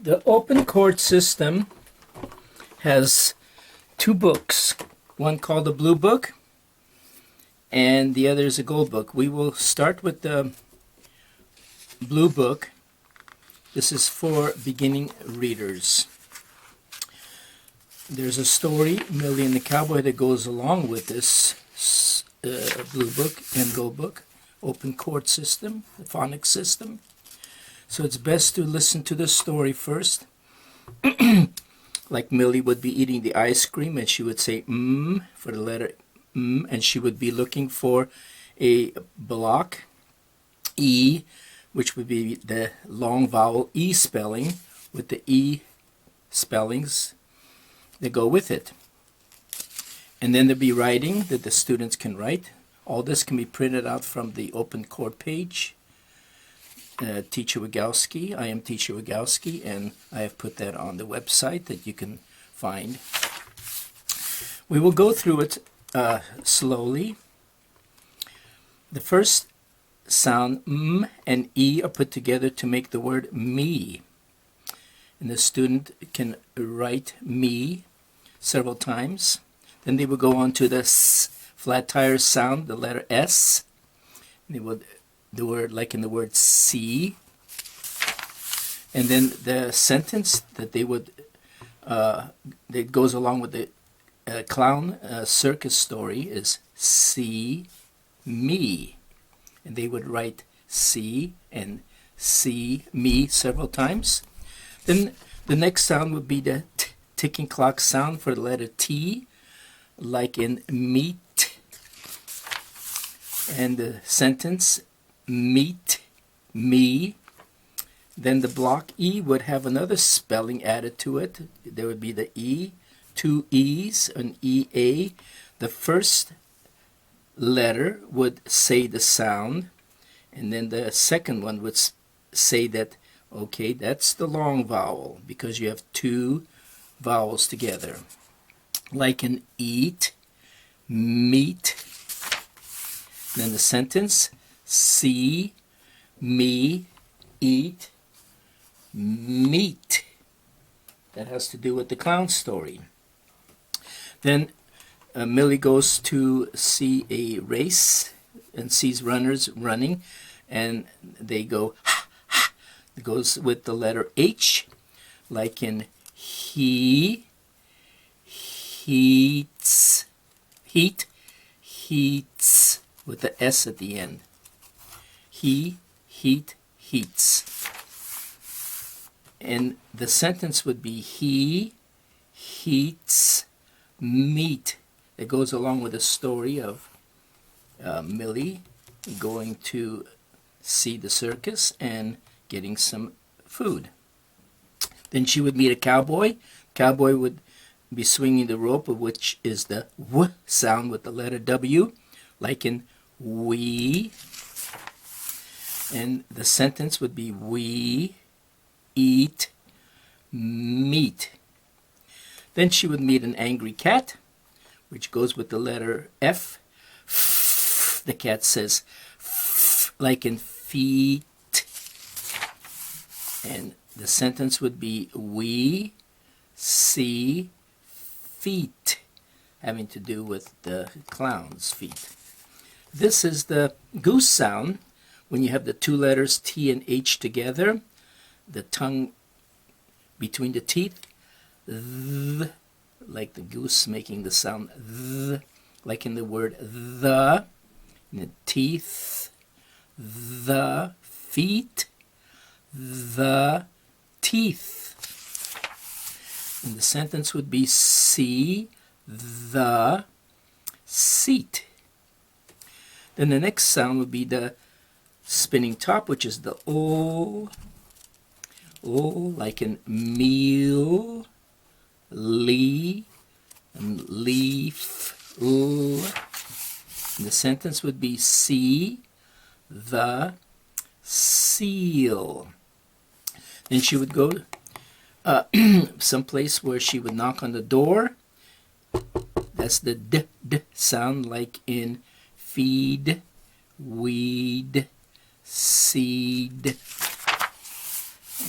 The open chord system has two books, one called the Blue Book and the other is a Gold Book. We will start with the Blue Book. This is for beginning readers. There's a story, Millie and the Cowboy, that goes along with this Blue Book and Gold Book, open chord system, the phonics system. So it's best to listen to the story first. Like Millie would be eating the ice cream and she would say for the letter and she would be looking for a block E, which would be the long vowel E spelling with the E spellings that go with it. And then there'll be writing that the students can write. All this can be printed out from the open chord page. Teacher Wigowsky. I am Teacher Wigowsky, and I have put that on the website that you can find. We will go through it slowly. The first sound M and E are put together to make the word me. And the student can write me several times. Then they will go on to the S, flat tire sound, the letter S. And they would the word, like in the word see, and then the sentence that they would that goes along with the clown circus story is see me, and they would write see and see me several times. Then the next sound would be the ticking clock sound for the letter T, like in meet, and the sentence meet me. Then the block E would have another spelling added to it. There would be the E, two E's, an EA. The first letter would say the sound, and then the second one would say that, okay, that's the long vowel because you have two vowels together. Like in eat, meet. Then the sentence, see me eat meat. That has to do with the clown story. Then Millie goes to see a race and sees runners running, and they go ha, ha. It goes with the letter H, like in he heats, heat, heats, with the S at the end. He, heat, heats. And the sentence would be he heats meat. It goes along with the story of Millie going to see the circus and getting some food. Then she would meet a cowboy. Cowboy would be swinging the rope, which is the W sound with the letter W, like in we. And the sentence would be we eat meat. Then she would meet an angry cat, which goes with the letter F. The cat says like in feet. And the sentence would be we see feet, having to do with the clown's feet. This is the goose sound. When you have the two letters T and H together, the tongue between the teeth, th, like the goose making the sound th, like in the word the, the teeth, the feet, the teeth. And the sentence would be see the seat. Then the next sound would be the spinning top, which is the O, like in meal, lee, and leaf, L. And the sentence would be see the seal. Then she would go someplace where she would knock on the door. That's the D sound, like in feed, weed, seed.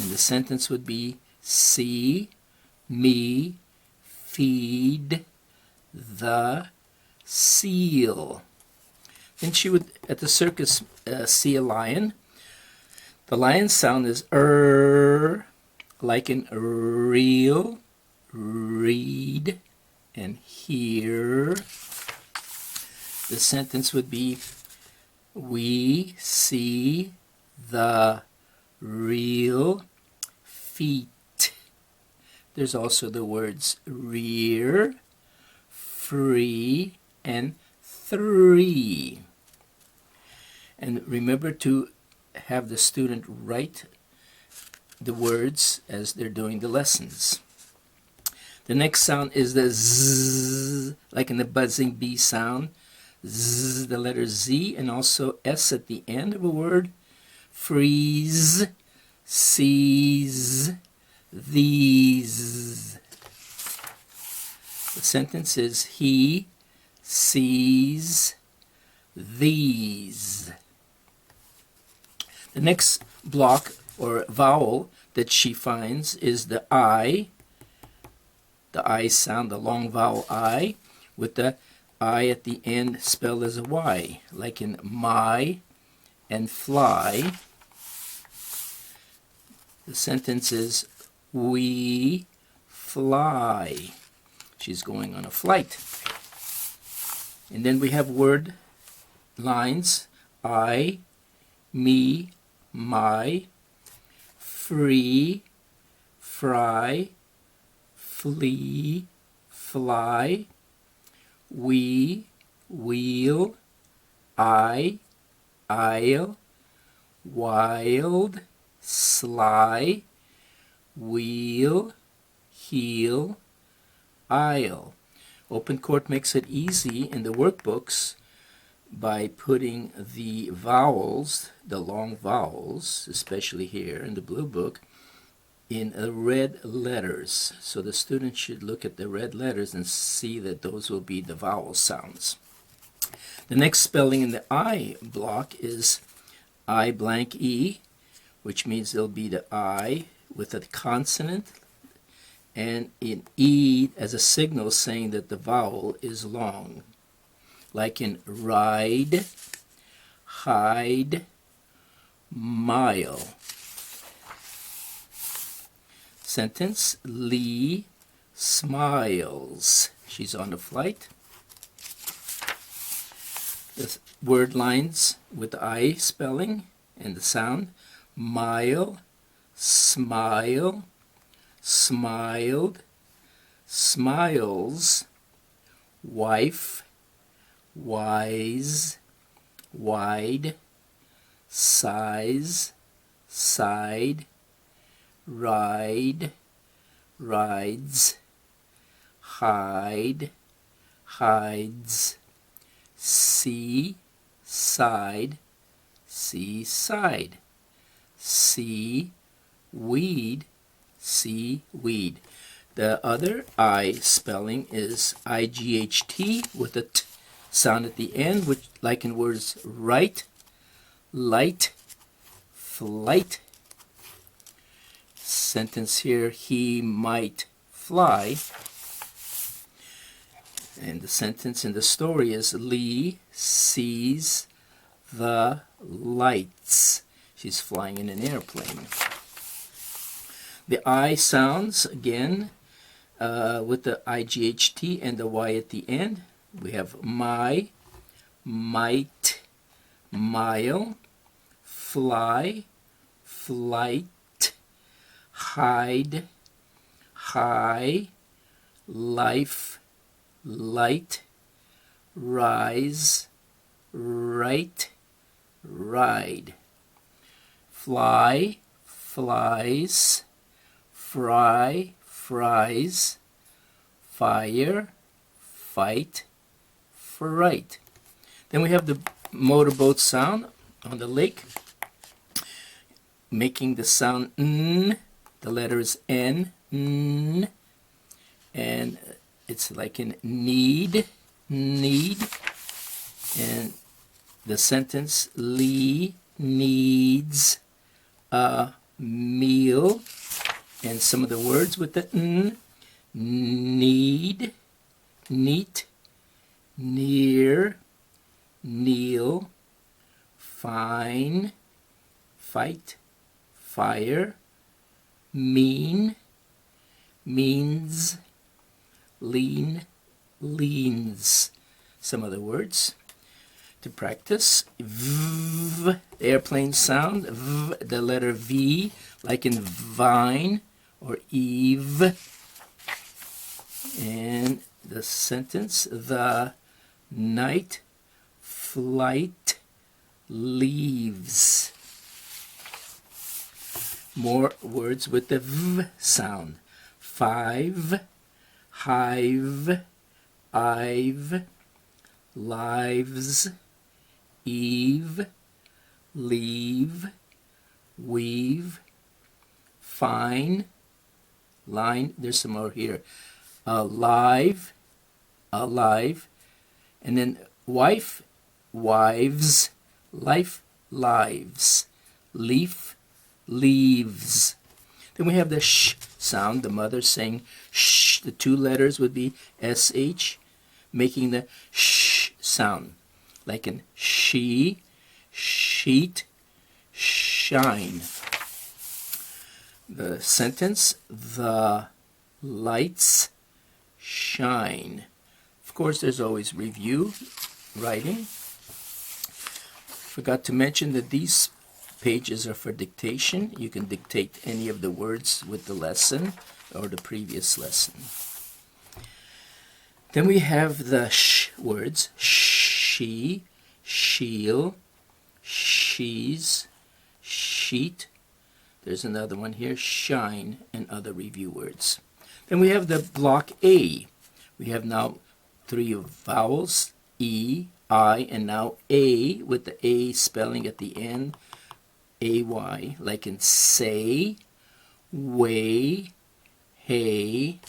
And the sentence would be see, me, feed, the seal. Then she would, at the circus, see a lion. The lion sound is like in real, read, and hear. The sentence would be, we see the real feet. There's also the words rear, free, and three. And remember to have the student write the words as they're doing the lessons. The next sound is the Z, like in the buzzing bee sound. Z, the letter Z, and also S at the end of a word. Freeze, sees, these. The sentence is, he sees these. The next block or vowel that she finds is the I sound, the long vowel I, with the I at the end spelled as a Y, like in my and fly. The sentence is, we fly. She's going on a flight. And then we have word lines, I, me, my, free, fry, flee, fly, we, wheel, I, I'll, wild, sly, wheel, heel, aisle. Open Court makes it easy in the workbooks by putting the vowels, the long vowels, especially here in the blue book, in red letters. So the student should look at the red letters and see that those will be the vowel sounds. The next spelling in the I block is I blank E, which means there'll be the I with a consonant and in E as a signal saying that the vowel is long. Like in ride, hide, mile. Sentence, Lee smiles. She's on a flight. The word lines with the I spelling and the sound, mile, smile, smiled, smiles, wife, wise, wide, size, side, ride, rides, hide, hides, see, side, seaside, see, weed, see, weed. The other I spelling is IGHT with a T sound at the end, which, like in words right, light, flight. Sentence here, he might fly. And the sentence in the story is, Lee sees the lights. She's flying in an airplane. The I sounds, again, with the IGHT and the Y at the end. We have my, might, mile, fly, flight, hide, high, life, light, rise, right, ride. Fly, flies, fry, fries, fire, fight, fright. Then we have the motorboat sound on the lake, making the sound N. The letter is N, N, and it's like in need, need, and the sentence, Lee needs a meal. And some of the words with the n: need, neat, near, kneel, fine, fight, fire, mean, means, lean, leans. Some other words to practice: v, airplane sound, v, the letter V, like in vine or eve. And the sentence: the night flight leaves. More words with the v sound: five, hive, I've, lives, eve, leave, weave, fine, line. There's some more here: alive, alive, and then wife, wives, life, lives, leaf, leaves. Then we have the sh sound. The mother saying sh. The two letters would be sh, making the sh sound, like in she, sheet, shine. The sentence: the lights shine. Of course, there's always review writing. Forgot to mention that these pages are for dictation. You can dictate any of the words with the lesson or the previous lesson. Then we have the sh words: she, she'll, she's, sheet. There's another one here: shine, and other review words. Then we have the block A. We have now 3 vowels: E, I, and now A, with the A spelling at the end, AY, like in say, way, hey,